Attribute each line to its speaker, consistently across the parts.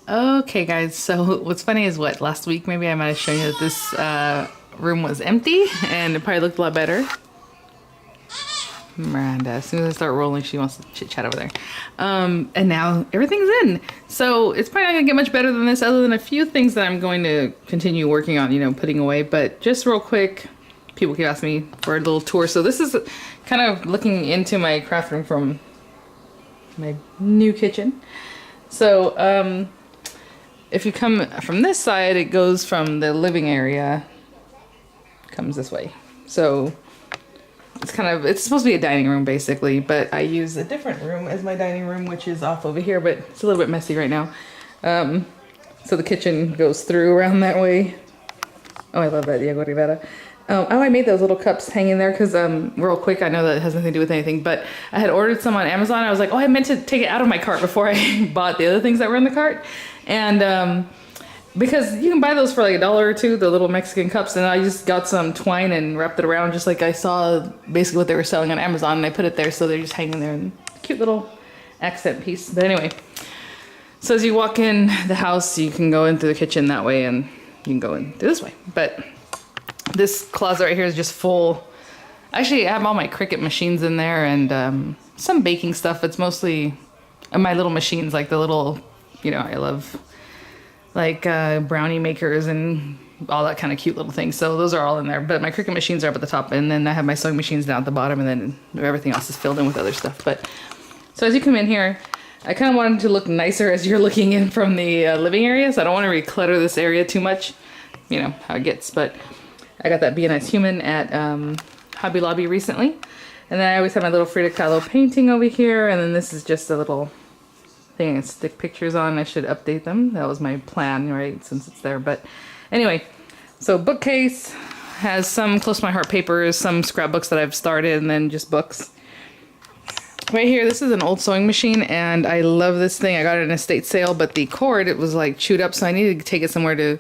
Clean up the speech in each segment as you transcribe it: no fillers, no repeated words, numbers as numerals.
Speaker 1: Okay, guys, so what's funny is last week maybe I might have shown you that this room was empty and it probably looked a lot better. Miranda, as soon as I start rolling, she wants to chit chat over there. And now everything's in. So it's probably not gonna get much better than this, other than a few things that I'm going to continue working on, putting away. But just real quick, people keep asking me for a little tour. So this is kind of looking into my craft room from my new kitchen. So if you come from this side, it goes from the living area, comes this way. So it's supposed to be a dining room basically, but I use a different room as my dining room, which is off over here, but it's a little bit messy right now. So the kitchen goes through around that way. Oh, I love that, Diego Rivera. Oh, I made those little cups hanging there because real quick, I know that it has nothing to do with anything, but I had ordered some on Amazon. I was like, oh, I meant to take it out of my cart before I bought the other things that were in the cart. And because you can buy those for like $1 or $2, the little Mexican cups, and I just got some twine and wrapped it around just like I saw basically what they were selling on Amazon, and I put it there so they're just hanging there, and cute little accent piece. But anyway, so as you walk in the house, you can go into the kitchen that way, and you can go in through this way. But this closet right here is just full. Actually, I have all my Cricut machines in there and some baking stuff. It's mostly my little machines, like the little, I love like brownie makers and all that kind of cute little things. So those are all in there. But my Cricut machines are up at the top, and then I have my sewing machines down at the bottom, and then everything else is filled in with other stuff. But so as you come in here, I kind of wanted to look nicer as you're looking in from the living area. So I don't want to reclutter this area too much. You know how it gets. But I got that Be a Nice Human at Hobby Lobby recently. And then I always have my little Frida Kahlo painting over here. And then this is just a little thing I can stick pictures on. I should update them. That was my plan, right? Since it's there. But anyway, so Bookcase has some close to my heart papers, some scrapbooks that I've started, and then just books. Right here, this is an old sewing machine, and I love this thing. I got it in a estate sale, but the cord, it was like chewed up, so I needed to take it somewhere to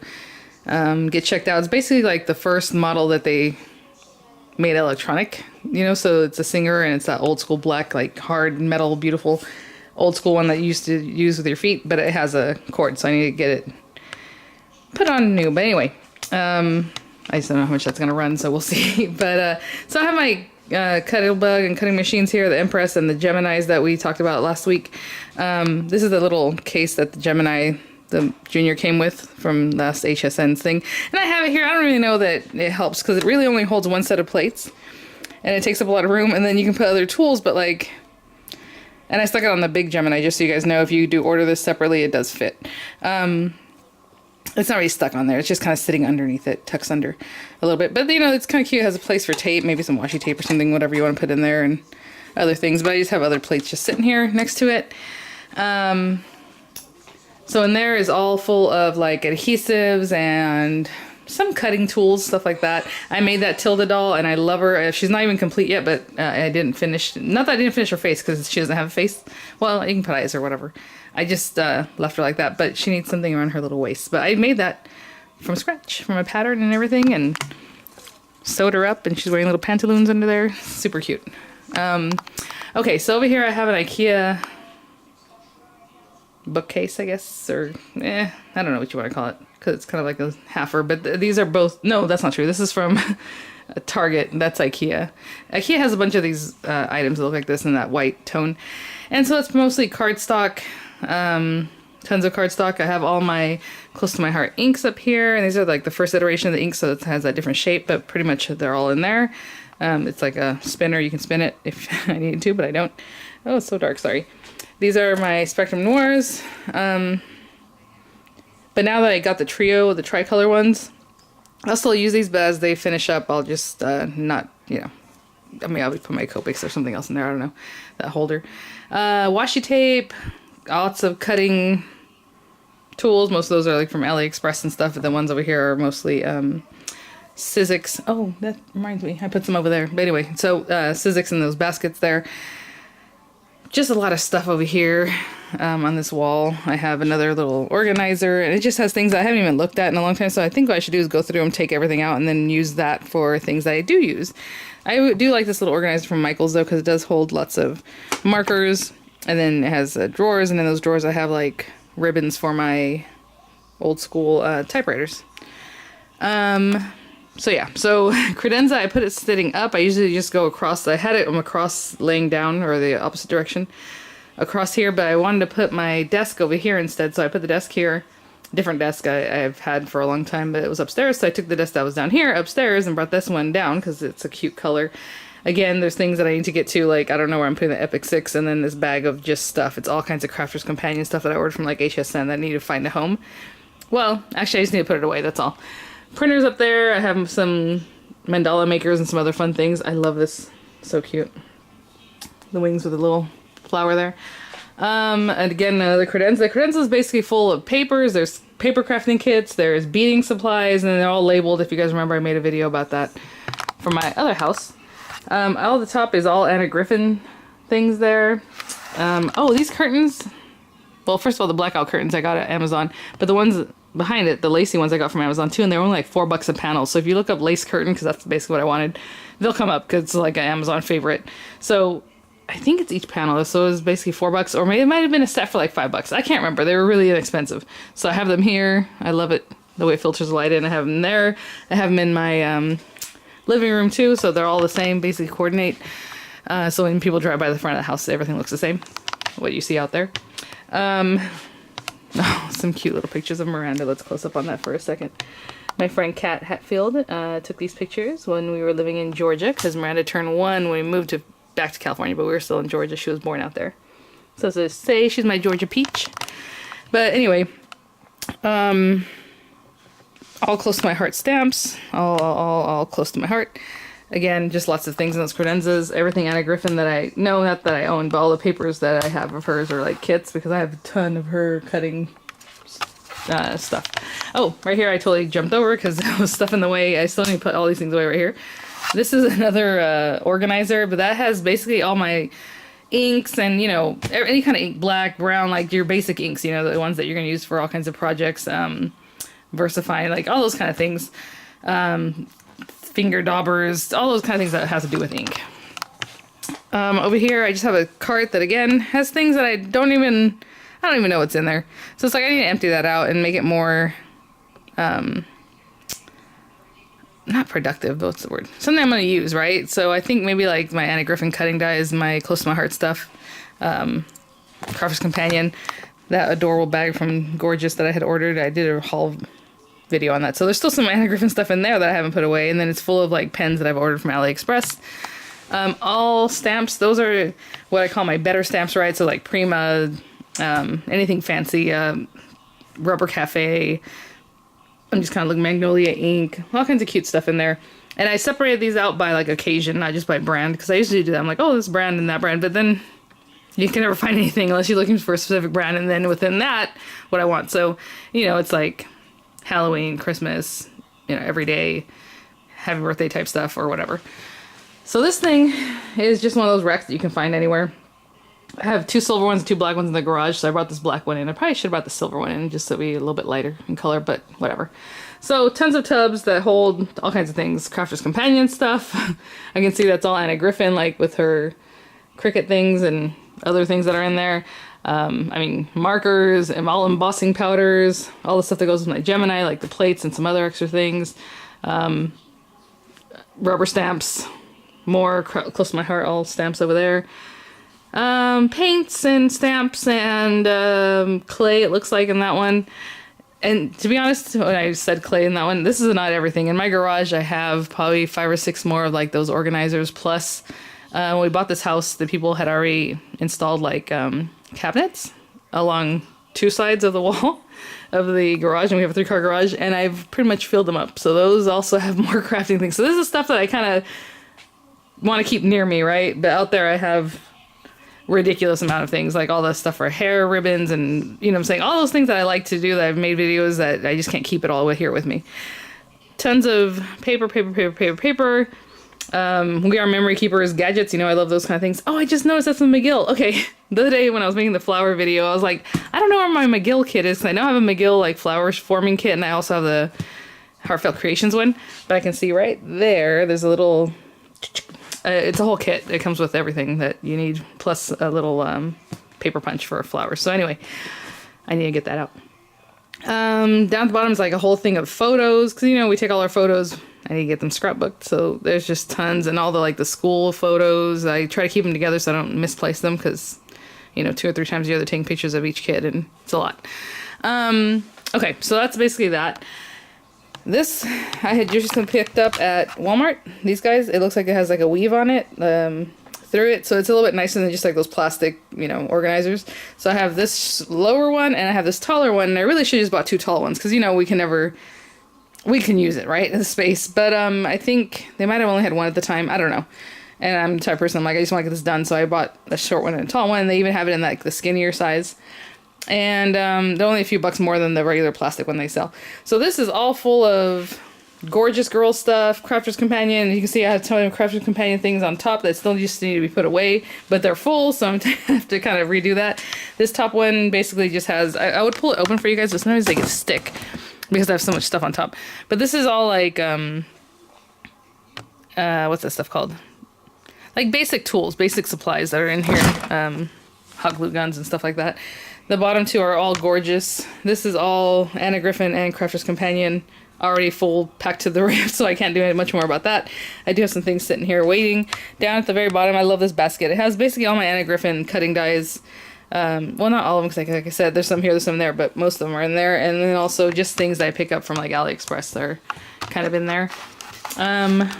Speaker 1: get checked out. It's basically like the first model that they made electronic, so it's a Singer, and it's that old school black, like hard metal, beautiful old school one that you used to use with your feet, but it has a cord, so I need to get it put on new. But anyway, I just don't know how much that's gonna run, so we'll see. But so I have my Cuttlebug and cutting machines here, the Empress and the Geminis that we talked about last week. This is the little case that the Gemini, the Junior, came with from last HSN's thing, and I have it here. I don't really know that it helps because it really only holds one set of plates, and it takes up a lot of room, and then you can put other tools, but like, and I stuck it on the big Gemini just so you guys know if you do order this separately, it does fit. It's not really stuck on there. It's just kind of sitting underneath it, tucks under a little bit. But, it's kind of cute. It has a place for tape, maybe some washi tape or something, whatever you want to put in there, and other things. But I just have other plates just sitting here next to it. So in there is all full of, like, adhesives and some cutting tools, stuff like that. I made that Tilda doll, and I love her. She's not even complete yet, but I didn't finish. Not that I didn't finish her face, because she doesn't have a face. Well, you can put eyes or whatever. I just left her like that, but she needs something around her little waist. But I made that from scratch, from a pattern and everything, and sewed her up, and she's wearing little pantaloons under there. Super cute. Okay, so over here I have an IKEA bookcase, I guess, or I don't know what you want to call it, because it's kind of like a halfer, but these are both, no, that's not true. This is from Target. That's IKEA. IKEA has a bunch of these items that look like this in that white tone, and so it's mostly cardstock. Tons of cardstock. I have all my close to my heart inks up here, and these are like the first iteration of the ink, so it has that different shape, but pretty much they're all in there. It's like a spinner. You can spin it if I needed to, but I don't. Oh, it's so dark, sorry. These are my Spectrum Noirs, but now that I got the trio, the tricolor ones, I'll still use these, but as they finish up, I'll just not, I mean, I'll put my Copics or something else in there, I don't know, that holder. Washi tape, lots of cutting tools. Most of those are like from AliExpress and stuff, but the ones over here are mostly Sizzix. Oh, that reminds me, I put some over there. But anyway, so Sizzix in those baskets there. Just a lot of stuff over here on this wall. I have another little organizer, and it just has things I haven't even looked at in a long time, so I think what I should do is go through them, take everything out, and then use that for things that I do use. I do like this little organizer from Michaels, though, because it does hold lots of markers, and then it has drawers, and in those drawers I have, like, ribbons for my old school typewriters. So yeah, so credenza, I put it sitting up. I usually just go across. I had it across laying down, or the opposite direction across here, but I wanted to put my desk over here instead, so I put the desk here. Different desk I've had for a long time, but it was upstairs, so I took the desk that was down here upstairs and brought this one down because it's a cute color. Again, there's things that I need to get to, like I don't know where I'm putting the Epic 6, and then this bag of just stuff. It's all kinds of Crafter's Companion stuff that I ordered from like HSN that I need to find a home. Well, actually I just need to put it away, that's all. Printers up there. I have some mandala makers and some other fun things. I love this. So cute. The wings with a little flower there. And again, the credenza. The credenza is basically full of papers. There's paper crafting kits. There's beading supplies, and they're all labeled. If you guys remember, I made a video about that for my other house. All the top is all Anna Griffin things there. Oh, these curtains. Well, first of all, the blackout curtains I got at Amazon, but the ones behind it, the lacy ones, I got from Amazon too, and they were only like $4 a panel. So if you look up lace curtain, because that's basically what I wanted, they'll come up because it's like an Amazon favorite. So I think it's each panel, so it was basically $4, or maybe it might have been a set for like $5. I can't remember. They were really inexpensive. So I have them here. I love it the way it filters the light in. I have them there. I have them in my living room too, so they're all the same, basically coordinate. So when people drive by the front of the house, everything looks the same. What you see out there. Oh, some cute little pictures of Miranda. Let's close up on that for a second. My friend Kat Hatfield took these pictures when we were living in Georgia, because Miranda turned 1 when we moved back to California, but we were still in Georgia. She was born out there. So to say, she's my Georgia peach. But anyway, all close to my heart stamps. All close to my heart. Again, just lots of things in those credenzas. Everything Anna Griffin that I know, not that I own, but all the papers that I have of hers are like kits, because I have a ton of her cutting stuff. Oh, right here I totally jumped over because there was stuff in the way. I still need to put all these things away right here. This is another organizer, but that has basically all my inks and, you know, any kind of ink, black, brown, like your basic inks, you know, the ones that you're going to use for all kinds of projects, VersaFine, like all those kind of things. Finger daubers, all those kind of things that has to do with ink. Over here, I just have a cart that again has things that I don't even know what's in there. So it's like I need to empty that out and make it more, not productive, but what's the word? Something I'm going to use, right? So I think maybe like my Anna Griffin cutting die is my close to my heart stuff. Crafter's Companion, that adorable bag from Gorgeous that I had ordered. I did a haul video on that. So there's still some Anna Griffin stuff in there that I haven't put away, and then it's full of like pens that I've ordered from AliExpress. All stamps, those are what I call my better stamps, right? So like Prima, anything fancy, Rubber Cafe, I'm just kind of looking, Magnolia ink, all kinds of cute stuff in there. And I separated these out by like occasion, not just by brand, because I usually do that. I'm like, oh, this brand and that brand, but then you can never find anything unless you're looking for a specific brand, and then within that, what I want. So, you know, it's like Halloween, Christmas, you know, every day, happy birthday type stuff or whatever. So this thing is just one of those racks that you can find anywhere. I have 2 silver ones and 2 black ones in the garage, so I brought this black one in. I probably should have brought the silver one in just so it'd be a little bit lighter in color, but whatever. So tons of tubs that hold all kinds of things. Crafter's Companion stuff. I can see that's all Anna Griffin, like with her Cricut things and other things that are in there. I mean, markers and all embossing powders, all the stuff that goes with my Gemini, like the plates and some other extra things. Rubber stamps, more close to my heart, all stamps over there. Paints and stamps and clay, it looks like in that one. And to be honest, when I said clay in that one, this is not everything. In my garage, I have probably 5 or 6 more of like those organizers. Plus, when we bought this house, the people had already installed like cabinets along 2 sides of the wall of the garage, and we have a 3-car garage, and I've pretty much filled them up. So those also have more crafting things. So this is stuff that I kind of want to keep near me, right? But out there I have ridiculous amount of things, like all the stuff for hair ribbons and, you know what I'm saying, all those things that I like to do that I've made videos that I just can't keep it all here with me. Tons of paper. We are memory keepers, gadgets, you know, I love those kind of things. Oh, I just noticed that's a McGill. Okay, the other day when I was making the flower video, I was like, I don't know where my McGill kit is, because I know I have a McGill like flowers forming kit, and I also have the Heartfelt Creations one, but I can see right there's a little, it's a whole kit. It comes with everything that you need, plus a little paper punch for flowers. So anyway, I need to get that out. Down at the bottom is like a whole thing of photos, because you know we take all our photos. I need to get them scrapbooked, so there's just tons, and all the like the school photos. I try to keep them together so I don't misplace them, because you know 2 or 3 times a year they're taking pictures of each kid, and it's a lot. Okay, so that's basically that. This I had just picked up at Walmart. These guys, it looks like it has like a weave on it. Through it, so it's a little bit nicer than just like those plastic, you know, organizers. So I have this lower one and I have this taller one, and I really should have just bought 2 tall ones, because you know we can use it, right, in the space. But I think they might have only had one at the time, I don't know. And I'm the type of person, I'm like, I just want to get this done, so I bought a short one and a tall one, and they even have it in like the skinnier size. And they're only a few bucks more than the regular plastic one they sell. So this is all full of gorgeous girl stuff, Crafter's Companion. You can see I have a ton of Crafter's Companion things on top that still just need to be put away, but they're full, so I'm gonna have to kind of redo that. This top one basically just has, I would pull it open for you guys, but sometimes they get stick because I have so much stuff on top. But this is all like, what's that stuff called? Like basic tools, basic supplies that are in here. Hot glue guns and stuff like that. The bottom 2 are all gorgeous. This is all Anna Griffin and Crafter's Companion, already full packed to the rim, so I can't do much more about that. I do have some things sitting here waiting. Down at the very bottom, I love this basket. It has basically all my Anna Griffin cutting dies. Well, not all of them, because like I said, there's some here, there's some there, but most of them are in there. And then also just things that I pick up from like AliExpress that are kind of in there. And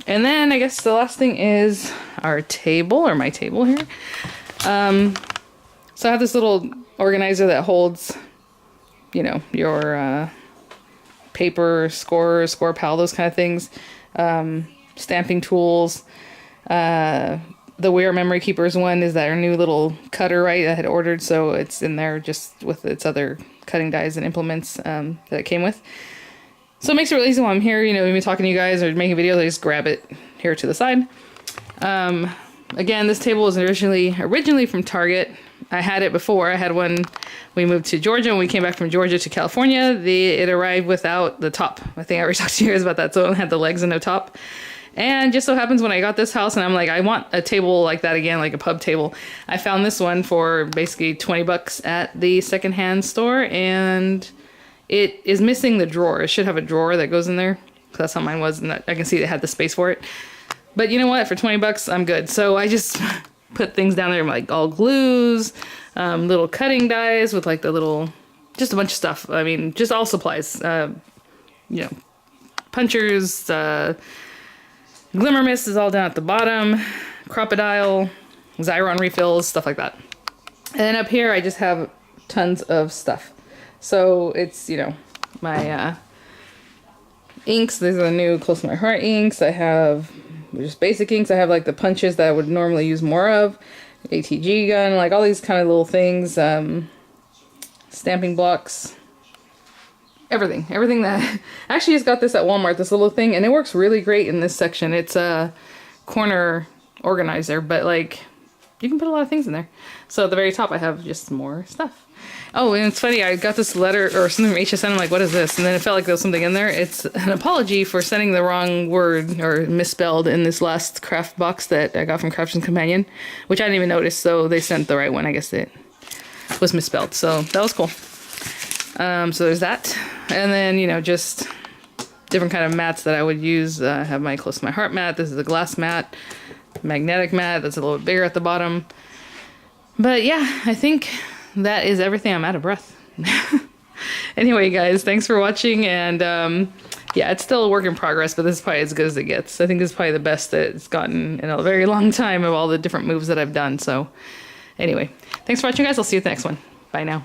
Speaker 1: then I guess the last thing is our table, or my table here. So I have this little organizer that holds, you know, your paper, score pal, those kind of things, stamping tools. The We're Memory Keepers one is that our new little cutter, right, I had ordered, so it's in there just with its other cutting dies and implements that it came with. So it makes it really easy while I'm here, you know, maybe talking to you guys or making videos, I just grab it here to the side. Again, this table was originally from Target. I had it before. I had one, we moved to Georgia, and we came back from Georgia to California. It arrived without the top. I think I already talked to you guys about that, so it had the legs and no top. And just so happens when I got this house and I'm like, I want a table like that again, like a pub table. I found this one for basically 20 bucks at the secondhand store, and it is missing the drawer. It should have a drawer that goes in there, because that's how mine was, and I can see it had the space for it. But you know what? For 20 bucks, I'm good. So I just put things down there, like all glues, little cutting dies with like the little, just a bunch of stuff. I mean, just all supplies. You know, punchers, Glimmer Mist is all down at the bottom, Crocodile, Xyron refills, stuff like that. And then up here, I just have tons of stuff. So it's, you know, my inks. These are the new Close to My Heart inks. I have just basic inks. I have like the punches that I would normally use more of, ATG gun, like all these kind of little things, stamping blocks, everything that actually just got this at Walmart, this little thing, and it works really great in this section. It's a corner organizer, but like you can put a lot of things in there. So at the very top I have just more stuff. Oh, and it's funny, I got this letter or something from HSN. I'm like, what is this? And then it felt like there was something in there. It's an apology for sending the wrong word or misspelled in this last craft box that I got from Crafter's Companion, which I didn't even notice. So they sent the right one. I guess it was misspelled. So that was cool. So there's that. And then, you know, just different kind of mats that I would use. I have my Close to My Heart mat. This is a glass mat, magnetic mat that's a little bit bigger at the bottom. But yeah, I think that is everything. I'm out of breath. Anyway, guys, thanks for watching. And yeah, it's still a work in progress, but this is probably as good as it gets. I think this is probably the best that it's gotten in a very long time of all the different moves that I've done. So anyway, thanks for watching, guys. I'll see you at the next one. Bye now.